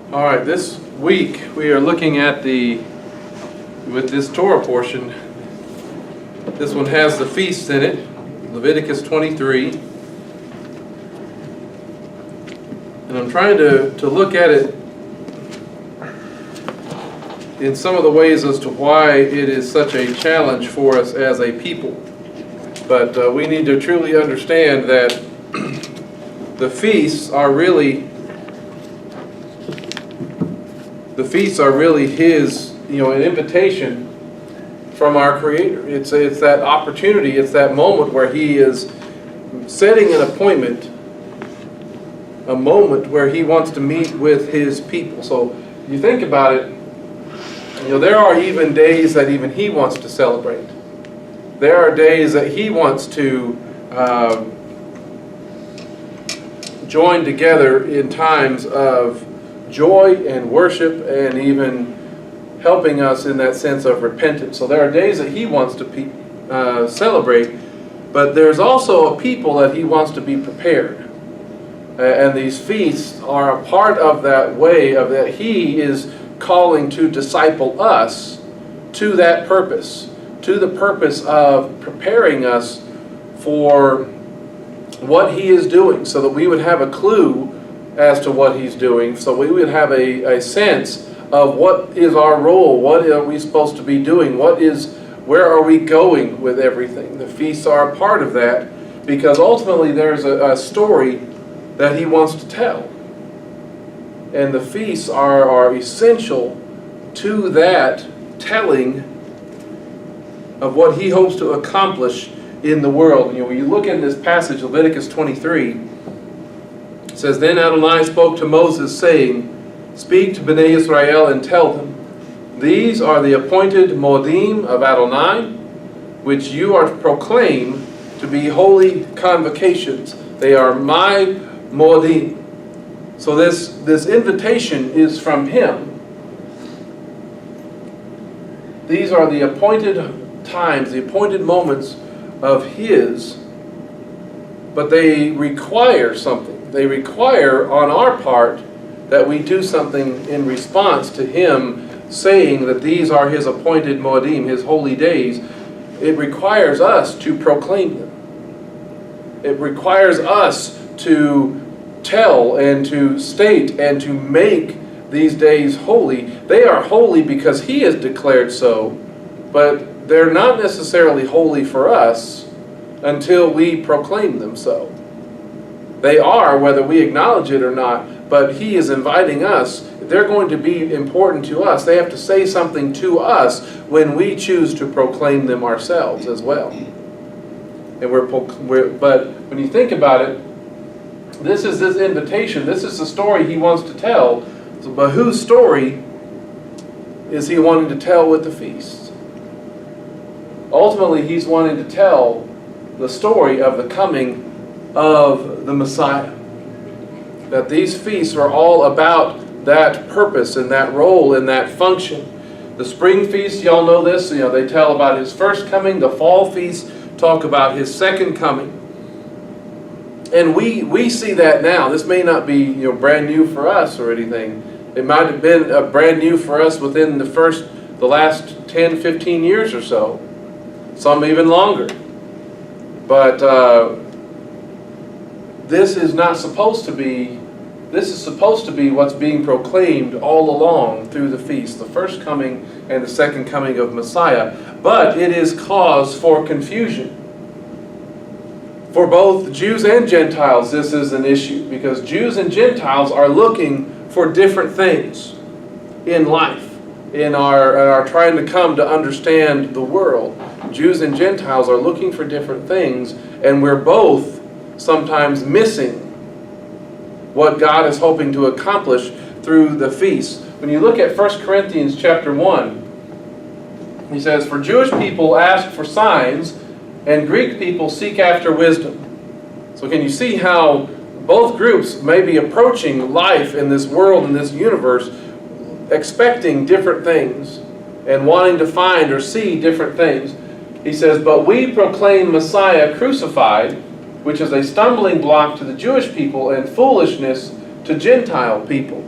All right, this week we are looking at with this Torah portion, this one has the feasts in it, Leviticus 23. And I'm trying to look at it in some of the ways as to why it is such a challenge for us as a people. But we need to truly understand that the feasts are really His, an invitation from our Creator. It's that opportunity, it's that moment where He is setting an appointment, a moment where He wants to meet with His people. So you think about it, there are even days that even He wants to celebrate. There are days that He wants to join together in times of joy and worship and even helping us in that sense of repentance. So there are days that He wants to celebrate, but there's also a people that He wants to be prepared. And these feasts are a part of that way of that He is calling to disciple us to that purpose, to the purpose of preparing us for what He is doing, so that we would have a clue as to what He's doing, so we would have a sense of what is our role, what are we supposed to be doing, where are we going with everything. The feasts are a part of that, because ultimately there's a story that He wants to tell. And the feasts are essential to that telling of what He hopes to accomplish in the world. When you look in this passage, Leviticus 23, it says, "Then Adonai spoke to Moses, saying, Speak to Bnei Israel and tell them, These are the appointed moedim of Adonai, which you are to proclaim to be holy convocations. They are my moedim." So this invitation is from Him. These are the appointed times, the appointed moments of His, but they require something. They require on our part that we do something in response to Him saying that these are His appointed moedim, His holy days. It requires us to proclaim them. It requires us to tell and to state and to make these days holy. They are holy because He has declared so, but they're not necessarily holy for us until we proclaim them so. They are, whether we acknowledge it or not, but He is inviting us. They're going to be important to us. They have to say something to us when we choose to proclaim them ourselves as well. And but when you think about it, this is this invitation. This is the story He wants to tell. So, but whose story is He wanting to tell with the feast? Ultimately, He's wanting to tell the story of the coming of the Messiah. That these feasts are all about that purpose and that role and that function. The spring feast, y'all know this, they tell about His first coming. The fall feast talk about His second coming. And we see that now. This may not be brand new for us or anything. It might have been brand new for us within the last 10, 15 years or so. Some even longer. But this is supposed to be what's being proclaimed all along through the feast, the first coming and the second coming of Messiah. But it is cause for confusion. For both Jews and Gentiles, this is an issue, because Jews and Gentiles are looking for different things in life, in our trying to come to understand the world. Jews and Gentiles are looking for different things, and we're both sometimes missing what God is hoping to accomplish through the feast. When you look at 1 Corinthians chapter 1, he says, "For Jewish people ask for signs, and Greek people seek after wisdom." So can you see how both groups may be approaching life in this world, in this universe, expecting different things and wanting to find or see different things? He says, "But we proclaim Messiah crucified, which is a stumbling block to the Jewish people and foolishness to Gentile people."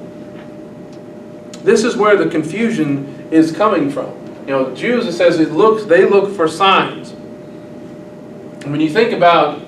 this is where the confusion is coming from. The Jews, it says, they look for signs. And when you think about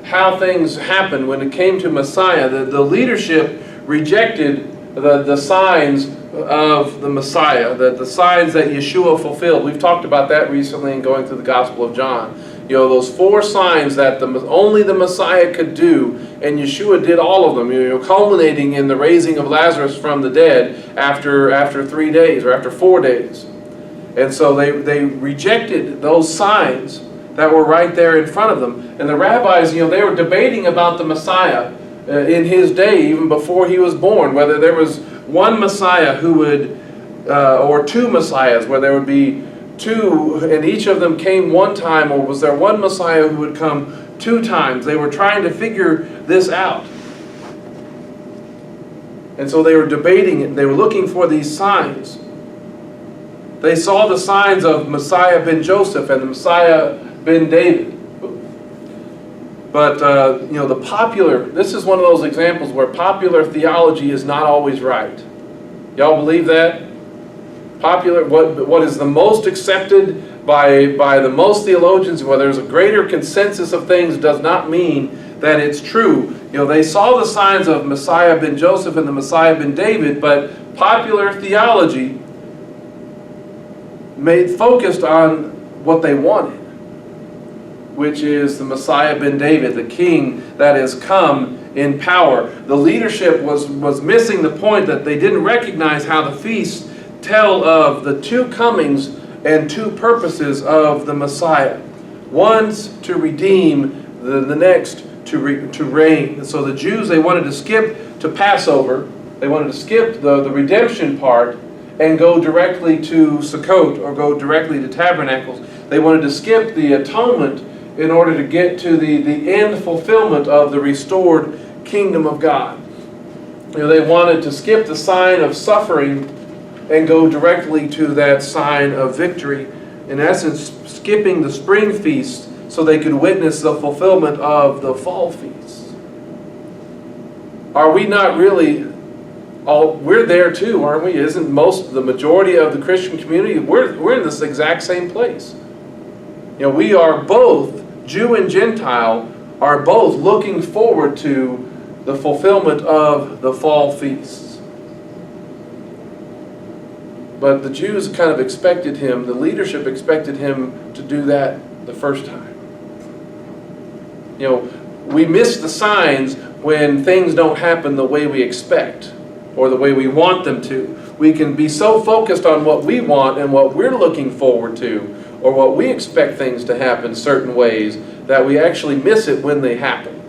how things happened when it came to Messiah, the leadership rejected the signs of the Messiah, the signs that Yeshua fulfilled. We've talked about that recently in going through the Gospel of John. Those 4 signs that only the Messiah could do, and Yeshua did all of them, culminating in the raising of Lazarus from the dead after 3 days, or after 4 days. And so they rejected those signs that were right there in front of them. And the rabbis, they were debating about the Messiah in his day, even before he was born, whether there was one Messiah who would, or 2 Messiahs, where there would be 2, and each of them came one time, or was there one Messiah who would come 2 times? They were trying to figure this out. And so they were debating it. They were looking for these signs. They saw the signs of Messiah ben Joseph and the Messiah ben David. But, this is one of those examples where popular theology is not always right. Y'all believe that? What is the most accepted by the most theologians, where there's a greater consensus of things, does not mean that it's true. They saw the signs of Messiah ben Joseph and the Messiah ben David, but popular theology focused on what they wanted, which is the Messiah ben David, the king that has come in power. The leadership was missing the point, that they didn't recognize how the feasts tell of the 2 comings and 2 purposes of the Messiah. One's to redeem, the next to reign. And so the Jews, they wanted to skip to Passover. They wanted to skip the redemption part and go directly to Sukkot, or go directly to Tabernacles. They wanted to skip the atonement in order to get to the end fulfillment of the restored kingdom of God. They wanted to skip the sign of suffering and go directly to that sign of victory. In essence, skipping the spring feast so they could witness the fulfillment of the fall feasts. Are we not really we're there too, aren't we? Isn't the majority of the Christian community, we're in this exact same place. We are both, Jew and Gentile, are both looking forward to the fulfillment of the fall feasts. But the Jews kind of expected him, the leadership expected him to do that the first time. We miss the signs when things don't happen the way we expect, or the way we want them to. We can be so focused on what we want and what we're looking forward to, or what we expect things to happen certain ways, that we actually miss it when they happen.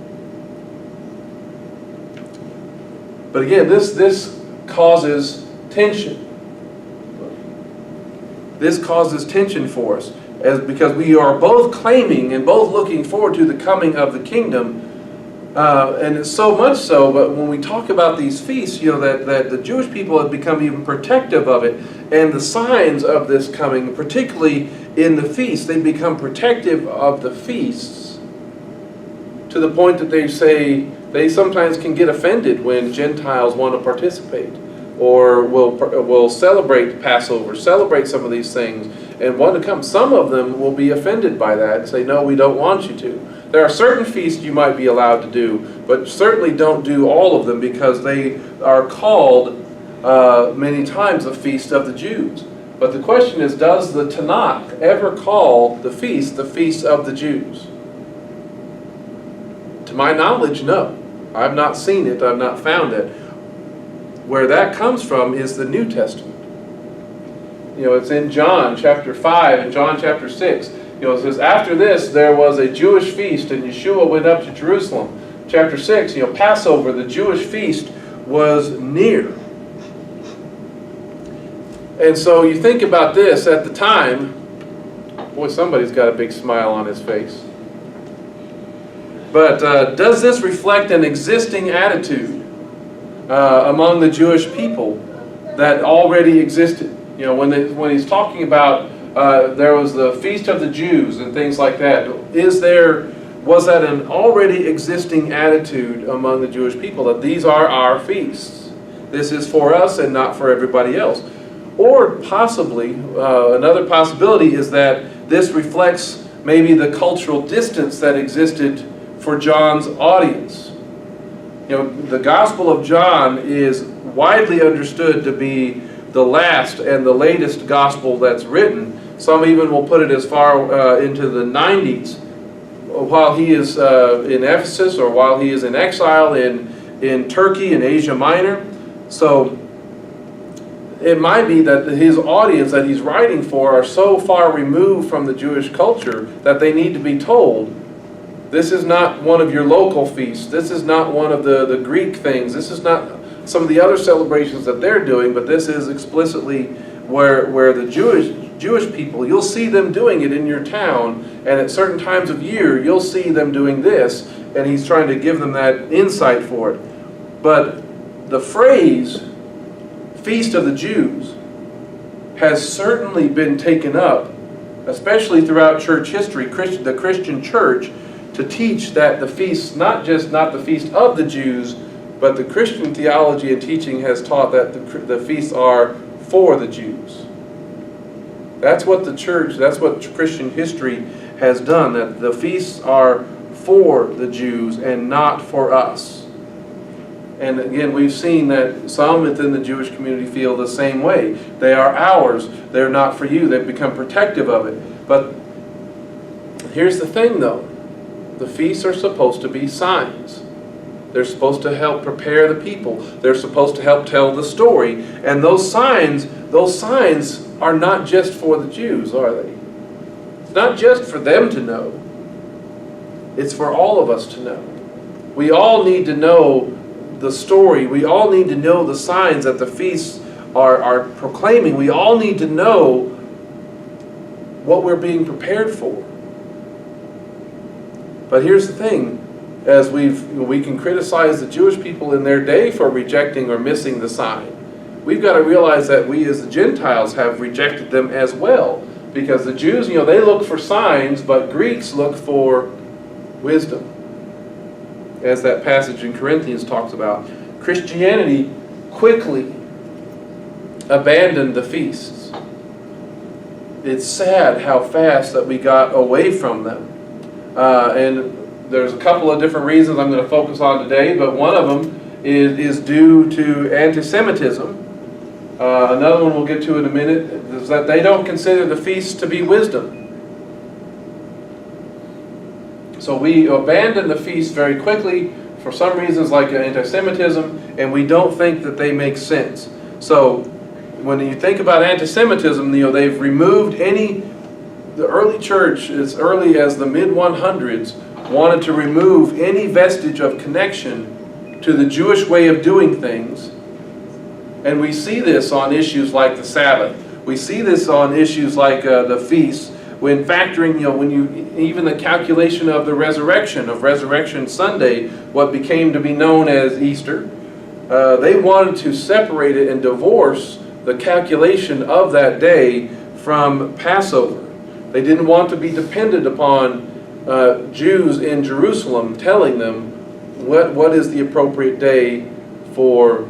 But again, this causes tension. This causes tension for us, because we are both claiming and both looking forward to the coming of the kingdom. And it's so much so, but when we talk about these feasts, that the Jewish people have become even protective of it. And the signs of this coming, particularly in the feast, they become protective of the feasts, to the point that they say they sometimes can get offended when Gentiles want to participate, or will celebrate Passover, celebrate some of these things, and want to come. Some of them will be offended by that and say, no, we don't want you to. There are certain feasts you might be allowed to do, but certainly don't do all of them, because they are called many times the Feast of the Jews. But the question is, does the Tanakh ever call the feast of the Jews? To my knowledge, no. I've not seen it. I've not found it. Where that comes from is the New Testament. It's in John chapter 5 and John chapter 6. It says, after this there was a Jewish feast, and Yeshua went up to Jerusalem. Chapter 6, Passover, the Jewish feast, was near. And so you think about this at the time. Boy, somebody's got a big smile on his face. But does this reflect an existing attitude among the Jewish people that already existed? When he's talking about there was the Feast of the Jews and things like that, was that an already existing attitude among the Jewish people, that these are our feasts? This is for us and not for everybody else. Or possibly, another possibility is that this reflects maybe the cultural distance that existed for John's audience. You know, the Gospel of John is widely understood to be the last and the latest gospel that's written. Some even will put it as far into the 90s, while he is in Ephesus, or while he is in exile in Turkey and Asia Minor. So it might be that his audience that he's writing for are so far removed from the Jewish culture that they need to be told, this is not one of your local feasts. This is not one of the Greek things. This is not some of the other celebrations that they're doing, but this is explicitly where the Jewish people, you'll see them doing it in your town, and at certain times of year, you'll see them doing this, and he's trying to give them that insight for it. But the phrase, Feast of the Jews, has certainly been taken up, especially throughout church history, the Christian church, to teach that the feast, not the feast of the Jews, but the Christian theology and teaching has taught that the feasts are for the Jews. That's what the church, that's what Christian history has done, that the feasts are for the Jews and not for us. And again, we've seen that some within the Jewish community feel the same way. They are ours, they're not for you. They've become protective of it. But here's the thing though, the feasts are supposed to be signs. They're supposed to help prepare the people. They're supposed to help tell the story. And those signs are not just for the Jews, are they? It's not just for them to know. It's for all of us to know. We all need to know the story. We all need to know the signs that the feasts are proclaiming. We all need to know what we're being prepared for. But here's the thing. As we can criticize the Jewish people in their day for rejecting or missing the sign, we've got to realize that we as the Gentiles have rejected them as well. Because the Jews, they look for signs, but Greeks look for wisdom. As that passage in Corinthians talks about. Christianity quickly abandoned the feasts. It's sad how fast that we got away from them. And there's a couple of different reasons I'm going to focus on today, but one of them is due to anti-Semitism. Another one we'll get to in a minute is that they don't consider the feasts to be wisdom. So we abandon the feasts very quickly for some reasons like anti-Semitism, and we don't think that they make sense. So when you think about anti-Semitism, they've removed the early church, as early as the mid-100s, wanted to remove any vestige of connection to the Jewish way of doing things. And we see this on issues like the Sabbath. We see this on issues like the feasts. When factoring, even the calculation of the resurrection, of Resurrection Sunday, what became to be known as Easter, they wanted to separate it and divorce the calculation of that day from Passover. They didn't want to be dependent upon Jews in Jerusalem telling them what is the appropriate day for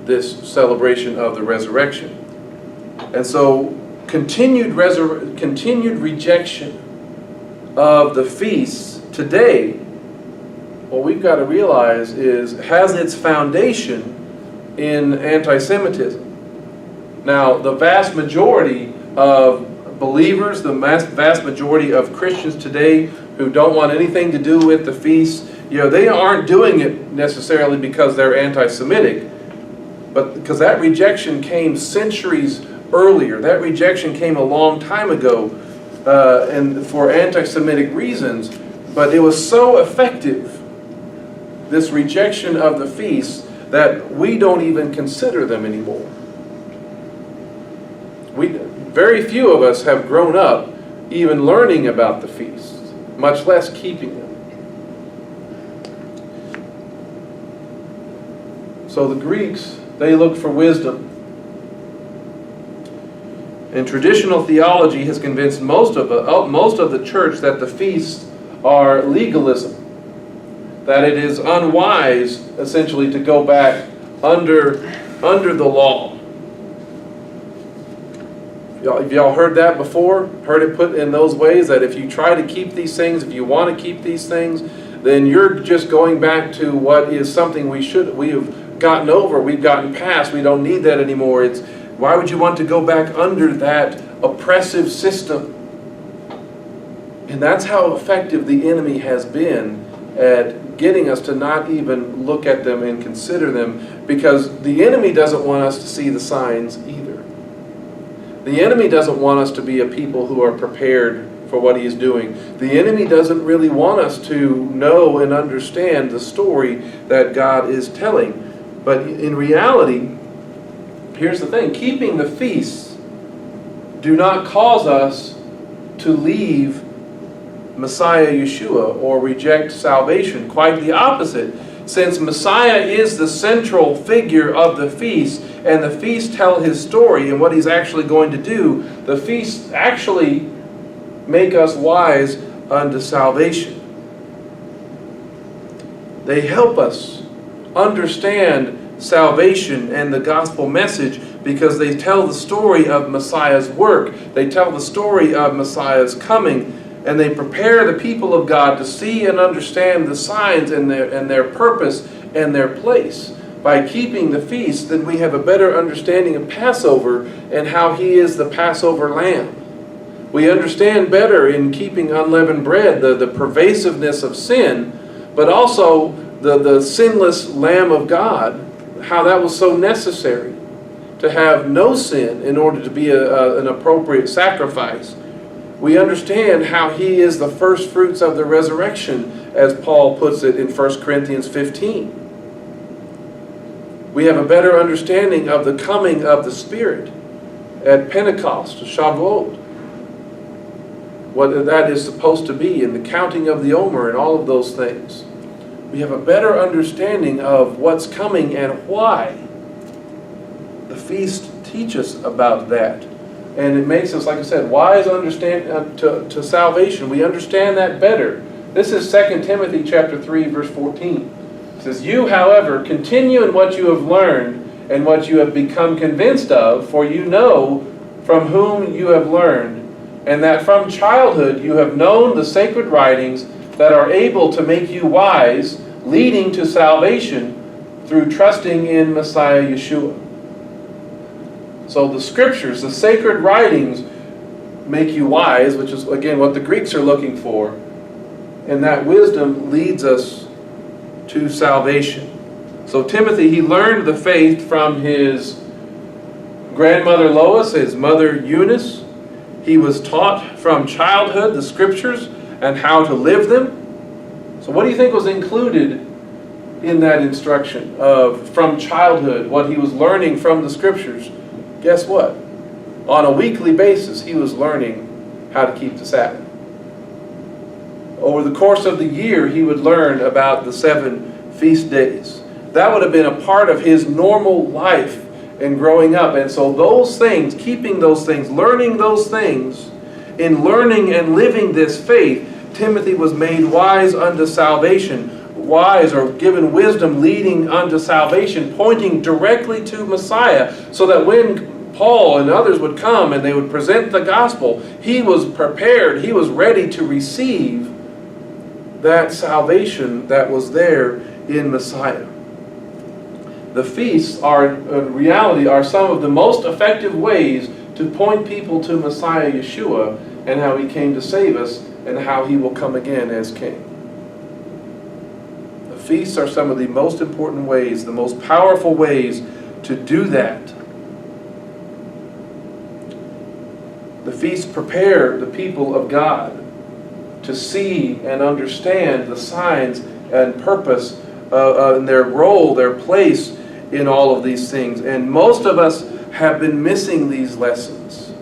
this celebration of the resurrection. And so continued rejection of the feasts today, what we've got to realize has its foundation in anti-Semitism. Now, the vast majority of believers, the vast majority of Christians today who don't want anything to do with the feasts, they aren't doing it necessarily because they're anti-Semitic, but because that rejection came centuries earlier. That rejection came a long time ago, and for anti-Semitic reasons, but it was so effective, this rejection of the feasts, that we don't even consider them anymore. Very few of us have grown up even learning about the feasts, much less keeping them. So the Greeks, they look for wisdom. And traditional theology has convinced most of the church that the feasts are legalism, that it is unwise, essentially, to go back under the law. Have y'all heard that before? Heard it put in those ways that if you try to keep these things, if you want to keep these things, then you're just going back to what is something we have gotten over, we've gotten past, we don't need that anymore. Why would you want to go back under that oppressive system? And that's how effective the enemy has been at getting us to not even look at them and consider them, because the enemy doesn't want us to see the signs either. The enemy doesn't want us to be a people who are prepared for what he is doing. The enemy doesn't really want us to know and understand the story that God is telling. But in reality, here's the thing, keeping the feasts do not cause us to leave Messiah Yeshua or reject salvation. Quite the opposite. Since Messiah is the central figure of the feast, and the feasts tell his story and what he's actually going to do, the feasts actually make us wise unto salvation. They help us understand salvation and the gospel message because they tell the story of Messiah's work. They tell the story of Messiah's coming, and they prepare the people of God to see and understand the signs and their purpose and their place. By keeping the feast, then we have a better understanding of Passover and how he is the Passover lamb. We understand better in keeping unleavened bread the pervasiveness of sin, but also the sinless Lamb of God, how that was so necessary to have no sin in order to be an appropriate sacrifice. We understand how he is the first fruits of the resurrection, as Paul puts it in 1 Corinthians 15. We have a better understanding of the coming of the Spirit at Pentecost, Shavuot, what that is supposed to be, and the counting of the Omer and all of those things. We have a better understanding of what's coming and why. The feast teach us about that. And it makes us, like I said, wise to salvation. We understand that better. This is 2 Timothy chapter 3, verse 14. It says, "You, however, continue in what you have learned and what you have become convinced of, for you know from whom you have learned, and that from childhood you have known the sacred writings that are able to make you wise, leading to salvation through trusting in Messiah Yeshua." So the scriptures, the sacred writings, make you wise, which is, again, what the Greeks are looking for. And that wisdom leads us to salvation. So Timothy, he learned the faith from his grandmother Lois, his mother Eunice. He was taught from childhood the scriptures and how to live them. So what do you think was included in that instruction of from childhood, what he was learning from the scriptures? Guess what? On a weekly basis, he was learning how to keep the Sabbath. Over the course of the year, he would learn about the 7 feast days. That would have been a part of his normal life in growing up. And so those things, keeping those things, learning those things, in learning and living this faith, Timothy was made wise unto salvation. Wise, or given wisdom leading unto salvation, pointing directly to Messiah, so that when Paul and others would come and they would present the gospel, he was prepared, he was ready to receive that salvation that was there in Messiah. The feasts are, in reality, are some of the most effective ways to point people to Messiah Yeshua and how he came to save us and how he will come again as king. The feasts are some of the most important ways, the most powerful ways to do that. The feasts prepare the people of God to see and understand the signs and purpose and their role, their place in all of these things. And most of us have been missing these lessons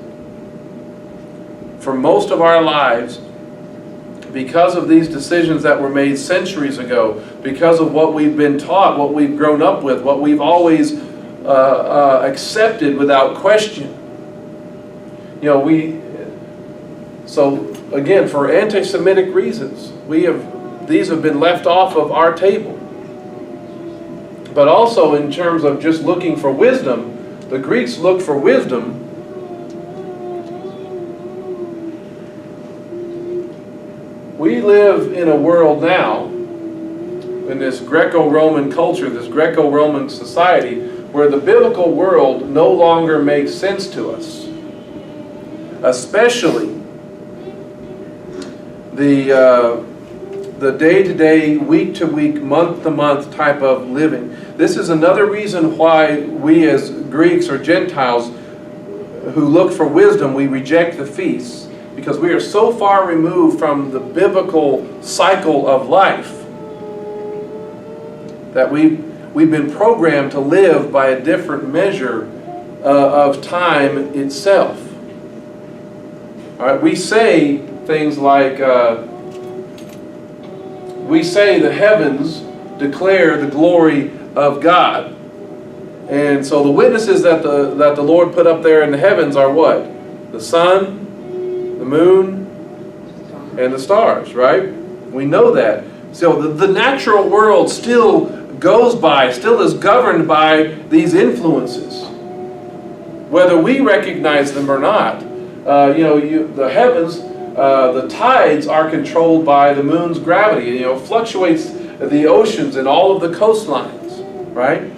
for most of our lives because of these decisions that were made centuries ago, because of what we've been taught, what we've grown up with, what we've always accepted without question. You know, so again, for anti-Semitic reasons, these have been left off of our table. But also in terms of just looking for wisdom, the Greeks looked for wisdom we live in a world now, in this Greco-Roman culture, this Greco-Roman society, where the biblical world no longer makes sense to us. Especially the day-to-day, week-to-week, month-to-month type of living. This is another reason why we as Greeks or Gentiles who look for wisdom, we reject the feasts. Because we are so far removed from the biblical cycle of life that we've been programmed to live by a different measure of time itself. All right, we say things like, we say the heavens declare the glory of God. And so the witnesses that the Lord put up there in the heavens are what? The sun, the moon, and the stars, right? We know that. So the natural world still still is governed by these influences. Whether we recognize them or not. The heavens, the tides are controlled by the moon's gravity. Fluctuates the oceans and all of the coastlines, right?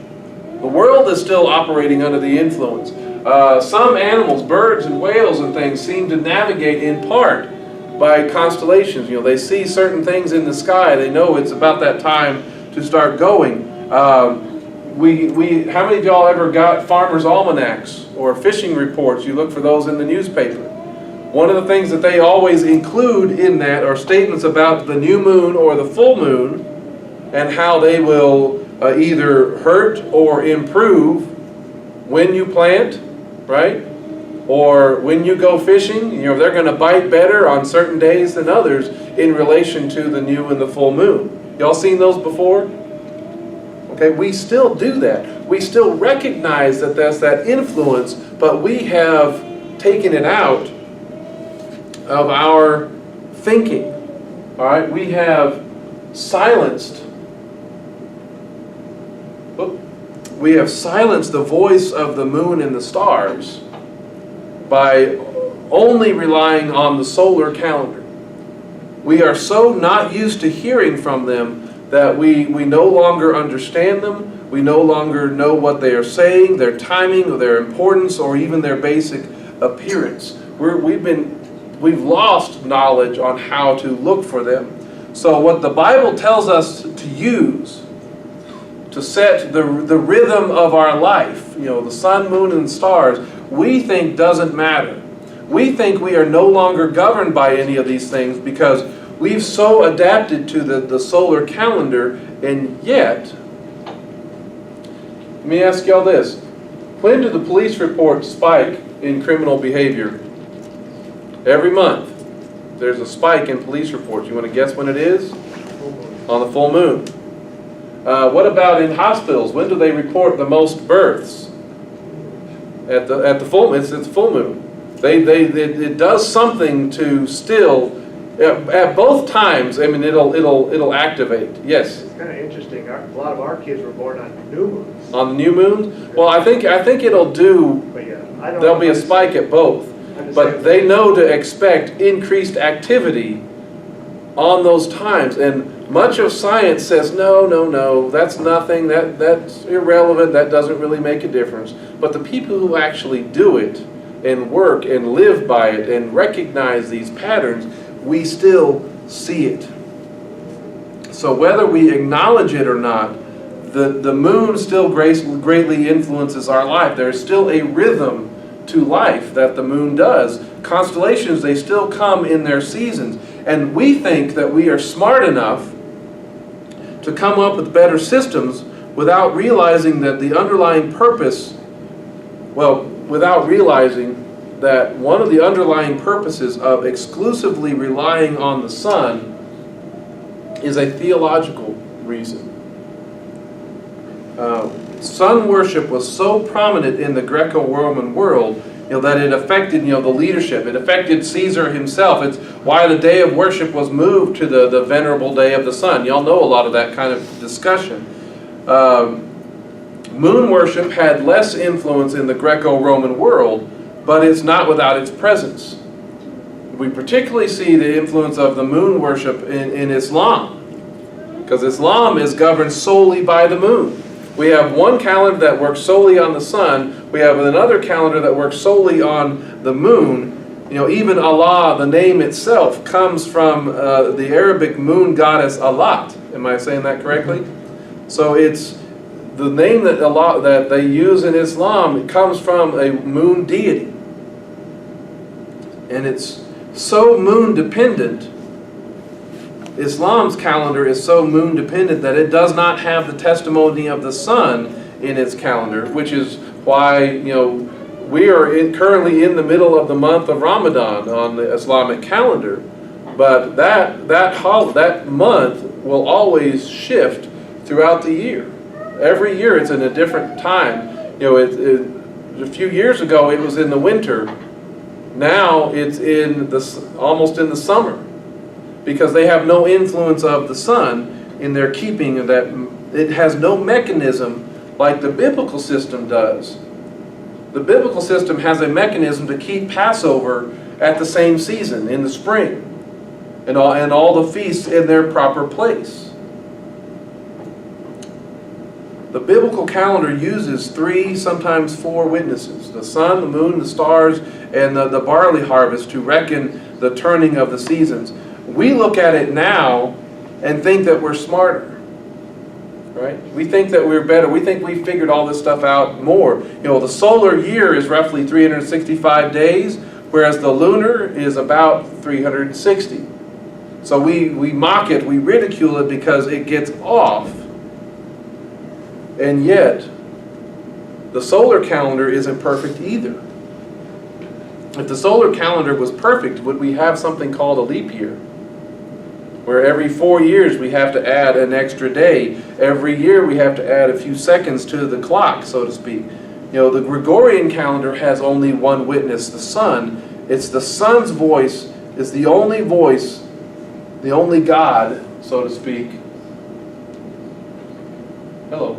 The world is still operating under the influence. Some animals, birds and whales and things, seem to navigate in part by constellations. They see certain things in the sky. They know it's about that time to start going. How many of y'all ever got farmers' almanacs or fishing reports? You look for those in the newspaper. One of the things that they always include in that are statements about the new moon or the full moon and how they will either hurt or improve when you plant, right? Or when you go fishing, they're going to bite better on certain days than others in relation to the new and the full moon. Y'all seen those before? Okay, we still do that. We still recognize that there's that influence, but we have taken it out of our thinking. All right, we have silenced the voice of the moon and the stars by only relying on the solar calendar. We are so not used to hearing from them that we no longer understand them. We no longer know what they are saying, their timing, or their importance, or even their basic appearance. We've lost knowledge on how to look for them. So what the Bible tells us to use to set the rhythm of our life, the sun, moon, and stars, we think doesn't matter. We think we are no longer governed by any of these things because we've so adapted to the solar calendar, and yet, let me ask y'all this. When do the police reports spike in criminal behavior? Every month. There's a spike in police reports. You want to guess when it is? On the full moon. What about in hospitals? When do they report the most births? At the full moon. It's full moon. It does something to still at both times. I mean, it'll activate. Yes. It's kind of interesting. A lot of our kids were born on new moons. On the new moons? Well, I think it'll do. But yeah, There'll be a spike at both. But they know to expect increased activity on those times. And much of science says, no, that's nothing, that's irrelevant, that doesn't really make a difference. But the people who actually do it and work and live by it and recognize these patterns, we still see it. So whether we acknowledge it or not, the moon still greatly influences our life. There's still a rhythm to life that the moon does. Constellations, they still come in their seasons. And we think that we are smart enough to come up with better systems without realizing that the underlying purpose, without realizing that one of the underlying purposes of exclusively relying on the sun is a theological reason. Sun worship was so prominent in the Greco-Roman world, that it affected, the leadership. It affected Caesar himself. It's why the day of worship was moved to the venerable day of the sun. Y'all know a lot of that kind of discussion. Moon worship had less influence in the Greco-Roman world, but it's not without its presence. We particularly see the influence of the moon worship in Islam, because Islam is governed solely by the moon. We have one calendar that works solely on the sun. We have another calendar that works solely on the moon. Even Allah, the name itself, comes from the Arabic moon goddess Alat. Am I saying that correctly? So it's the name that they use in Islam. It comes from a moon deity, and it's so moon dependent. Islam's calendar is so moon dependent that it does not have the testimony of the sun in its calendar, which is why we are currently in the middle of the month of Ramadan on the Islamic calendar. But that month will always shift throughout the year. Every year it's in a different time. A few years ago it was in the winter. Now it's almost in the summer, because they have no influence of the sun in their keeping of that. It has no mechanism like the biblical system does. The biblical system has a mechanism to keep Passover at the same season, in the spring, and all the feasts in their proper place. The biblical calendar uses 3, sometimes 4 witnesses: the sun, the moon, the stars, and the barley harvest to reckon the turning of the seasons. We look at it now and think that we're smarter, right? We think that we're better. We think we figured all this stuff out more. The solar year is roughly 365 days, whereas the lunar is about 360. So we mock it, we ridicule it because it gets off. And yet, the solar calendar isn't perfect either. If the solar calendar was perfect, would we have something called a leap year, where every 4 years we have to add an extra day? Every year we have to add a few seconds to the clock, so to speak. The Gregorian calendar has only one witness, the sun. It's the sun's voice is the only voice, the only God, so to speak. Hello.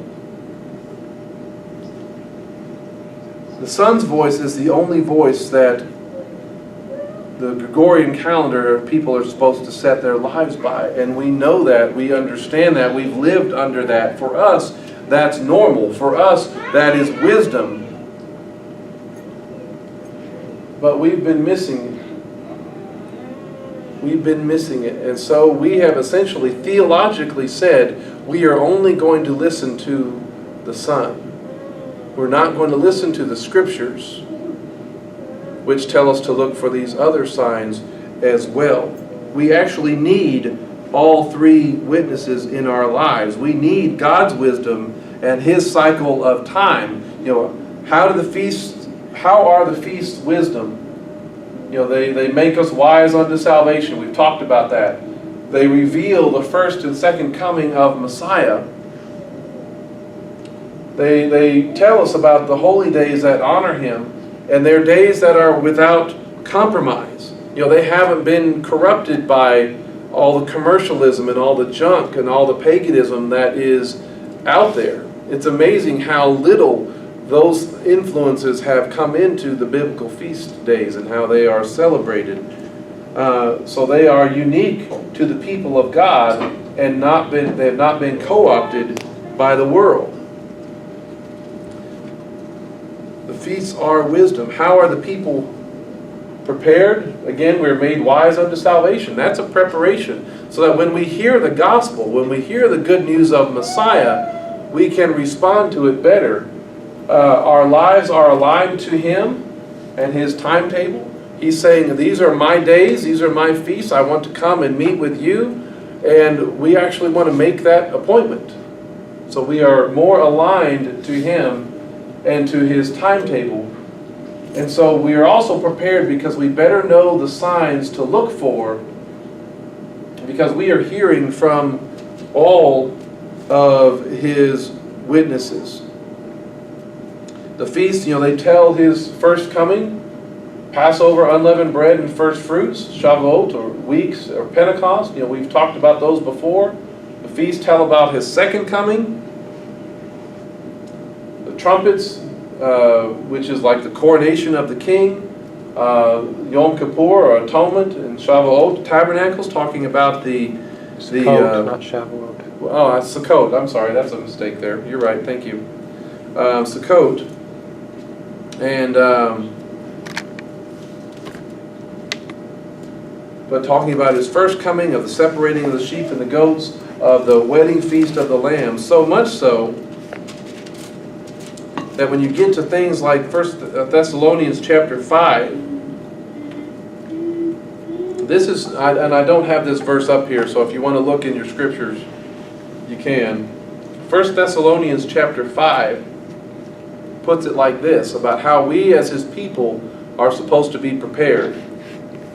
The sun's voice is the only voice that the Gregorian calendar people are supposed to set their lives by. And we know that, we understand that, we've lived under that. For us, that's normal. For us, that is wisdom. But we've been missing it. We've been missing it. And so we have essentially theologically said we are only going to listen to the sun. We're not going to listen to the scriptures, which tell us to look for these other signs as well. We actually need all 3 witnesses in our lives. We need God's wisdom and His cycle of time. How are the feasts wisdom? They make us wise unto salvation. We've talked about that. They reveal the first and second coming of Messiah. They tell us about the holy days that honor Him, and they're days that are without compromise. They haven't been corrupted by all the commercialism and all the junk and all the paganism that is out there. It's amazing how little those influences have come into the biblical feast days and how they are celebrated. So they are unique to the people of God and they have not been co-opted by the world. The feasts are wisdom. How are the people prepared? Again, we're made wise unto salvation. That's a preparation. So that when we hear the gospel, when we hear the good news of Messiah, we can respond to it better. Our lives are aligned to Him and His timetable. He's saying, these are my days, these are my feasts, I want to come and meet with you. And we actually want to make that appointment. So we are more aligned to Him and to His timetable. And so we are also prepared because we better know the signs to look for, because we are hearing from all of His witnesses. The feast, they tell His first coming, Passover, unleavened bread, and first fruits, Shavuot, or weeks, or Pentecost. We've talked about those before. The feasts tell about His second coming. trumpets, which is like the coronation of the king. Yom Kippur, or Atonement, and Shavuot, Tabernacles, talking about the Sukkot, not Shavuot. Oh, that's Sukkot. I'm sorry, that's a mistake there. You're right. Thank you. Sukkot, and but talking about his first coming, of the separating of the sheep and the goats, of the wedding feast of the Lamb. So much so that when you get to things like 1 Thessalonians chapter 5, this is, and I don't have this verse up here, so if you want to look in your scriptures, you can. 1 Thessalonians chapter 5 puts it like this, about how we as his people are supposed to be prepared.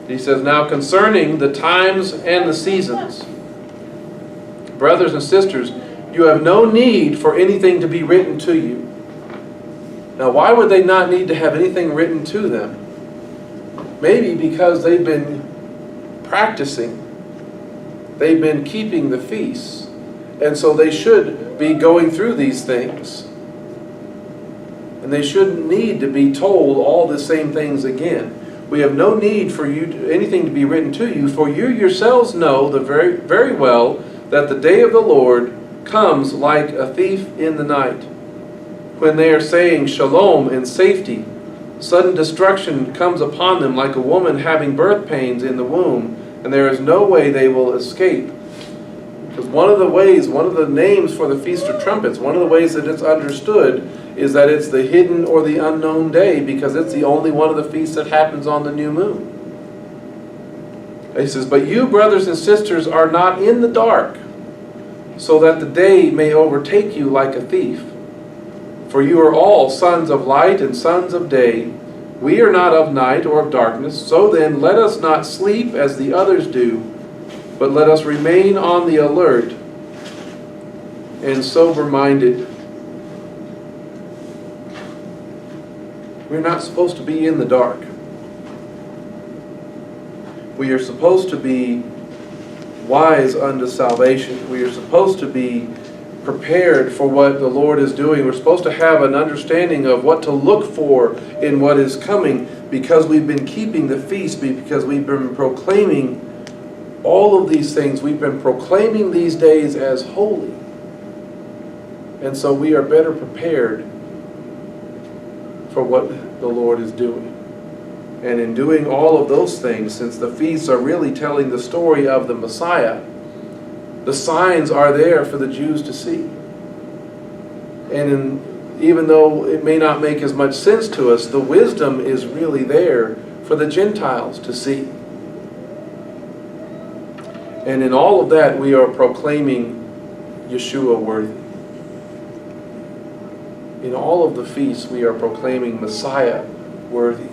He says, "Now concerning the times and the seasons, brothers and sisters, you have no need for anything to be written to you." Now, why would they not need to have anything written to them? Maybe because they've been practicing. They've been keeping the feasts. And so they should be going through these things. And they shouldn't need to be told all the same things again. We have no need for anything to be written to you, for you yourselves know very, very well that the day of the Lord comes like a thief in the night. When they are saying shalom and safety, sudden destruction comes upon them like a woman having birth pains in the womb, and there is no way they will escape. Because one of the names for the Feast of Trumpets, one of the ways that it's understood is that it's the hidden or the unknown day, because it's the only one of the feasts that happens on the new moon. He says, "But you, brothers and sisters, are not in the dark, so that the day may overtake you like a thief. For you are all sons of light and sons of day. We are not of night or of darkness. So then, let us not sleep as the others do, but let us remain on the alert and sober-minded." We're not supposed to be in the dark. We are supposed to be wise unto salvation. We are supposed to be prepared for what the Lord is doing. We're supposed to have an understanding of what to look for in what is coming, because we've been keeping the feast, because we've been proclaiming all of these things. We've been proclaiming these days as holy. And so we are better prepared for what the Lord is doing. And in doing all of those things, since the feasts are really telling the story of the Messiah, the signs are there for the Jews to see. And even though it may not make as much sense to us, the wisdom is really there for the Gentiles to see. And in all of that, we are proclaiming Yeshua worthy. In all of the feasts, we are proclaiming Messiah worthy.